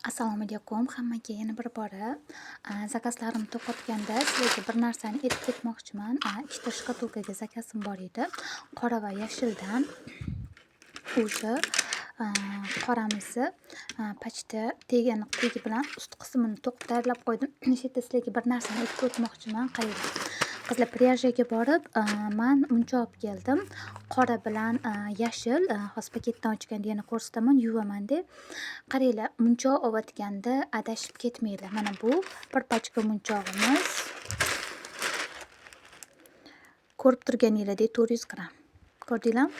Assalomu alaykum hammaga yana bir bora. Zakazlarimni to'xtatganda sizlarga bir narsani aytib ketmoqchiman. Ikkita shkatulkaga zakazim bor edi. Qora va yashildan. O'sha qoramizni почти tegi bilan ust qismini to'qib tayyorlab qo'ydim. O'sha yerda sizlarga bir narsani aytib o'tmoqchiman. Qaranglar. Qizlar pryajaga borib, men muncha olib keldim. Qora bilan yashil, hozir paketdan ochganda yana ko'rsataman, yuvaman deb. Qaranglar, munchoq olayotganda adashib ketmanglar. Mana bu bir pachka munchoqimiz. Ko'rib turganingizdek 400 gramm. Ko'rdinglarmi?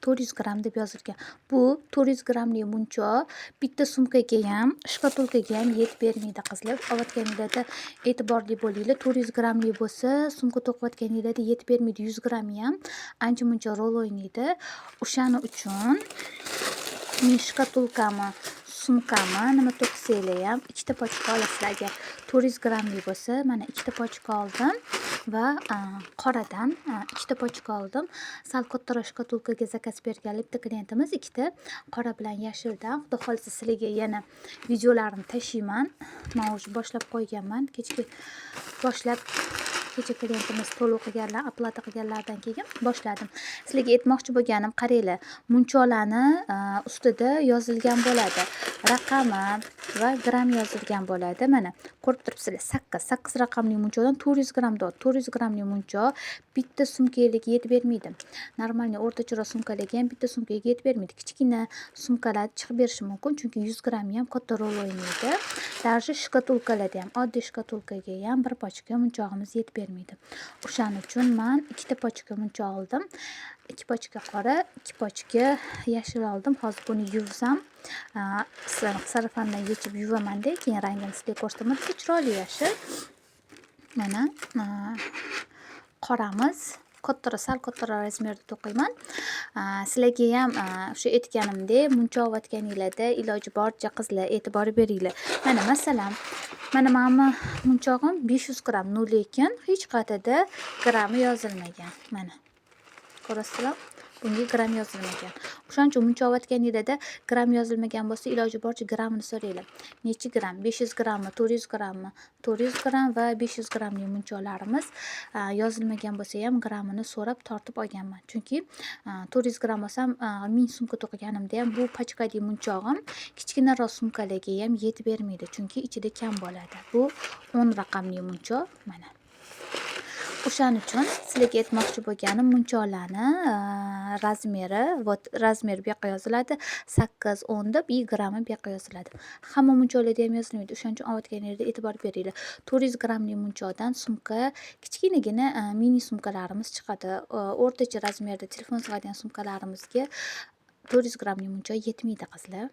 400 gramm deb yozilgan. Bu 400 grammli munchoq bitta sumkaga ham, shkatulkaga ham yetib bermaydi qizlar. Olayotganingizda e'tiborli bo'linglar. 400 grammli bo'lsa, sumka to'qiyotganingizda yetib bermaydi. 100 grammi ham ancha muncha rol o'ynaydi. O'shaning uchun men shkatulkami, sumkami nima to'qisanglar ham ikkita pochka olasizlar. Agar 400 grammli bo'lsa, mana ikkita pochka oldim va qoradan ikkita pochka oldim. Sal kattaroq shkatulkaga zakaz bergan bitta klientimiz ikkita qora bilan yashildan. Xudo xolisa sizlarga yana videolarini tashlayman. Men уже boshlab qo'yganman. Kecha klientimiz to'lov qilganlar, oplata qilganlardan keyin boshladim. Sizlarga aytmoqchi bo'lganim, qaranglar, munchoqlarni ustida yozilgan bo'ladi. Raqami va gram yozilgan bo'ladi. Mana ko'rib turibsizlar, 8 raqamli munchoqdan 400 gramm dot. 400 grammli munchoq bitta sumkaga yetib bermaydi. Normalniy o'rtacharoq sumkalarga ham bitta sumkaga yetib bermaydi. Kichkina sumkalar chiqib berishi mumkin, chunki 100 gramm ham katta rol o'ynaydi. Даже shkatulkalarda ham, oddiy shkatulkaga ham bir pochka munchoqimiz yetib bermaydi. O'shaning uchun men ikkita pochka munchoq oldim. 2 pochka qora, 2 pochka yashil oldim. Hozir buni yuvsam, sarafandan yechib yuvaman-da, keyin rangini sizlarga ko'rsataman. Chiroyli yashil. Mana qoramiz sal kattaroq razmerda to'qiyman. Sizlarga ham o'sha aytganimdek, munchoq olayotganingizda iloji boricha qizlar e'tibor beringlar. Mana masalan, mana mening munchoqim 500 gramm, lekin hech qayerda grammi yozilmagan. Mana ko'rasizlar? Bunga gram yozilmagan. O'shaning uchun munchoq olayotganingizda gram yozilmagan bo'lsa, iloji boricha grammini so'ranglar. Necha gram? 500 grammmi, 400 grammmi? 400 gramm va 500 grammli munchoqlarimiz yozilmagan bo'lsa ham grammini so'rab tortib olganman. Chunki 400 gramm olsam, 1000 sumka to'qiganimda ham bu pachkali munchoqim kichkinaroq sumkalarga ham yetib bermaydi, chunki ichida kam bo'ladi. Bu 10 raqamli munchoq. Mana o'shaning uchun sizlarga aytmoqchi bo'lganim, munchoqlarni razmeri bu yoqqa yoziladi. 8, 10 deb, i grammi bu yoqqa yoziladi. Hamma munchoqlarda ham yozilmaydi. O'shaning uchun olayotganingizda e'tibor beringlar. 400 grammli munchoqdan sumka, kichkinagina mini sumkalarimiz chiqadi. O'rtacha razmerda telefon sig'adigan sumkalarimizga 400 grammli munchoq yetmaydi qizlar.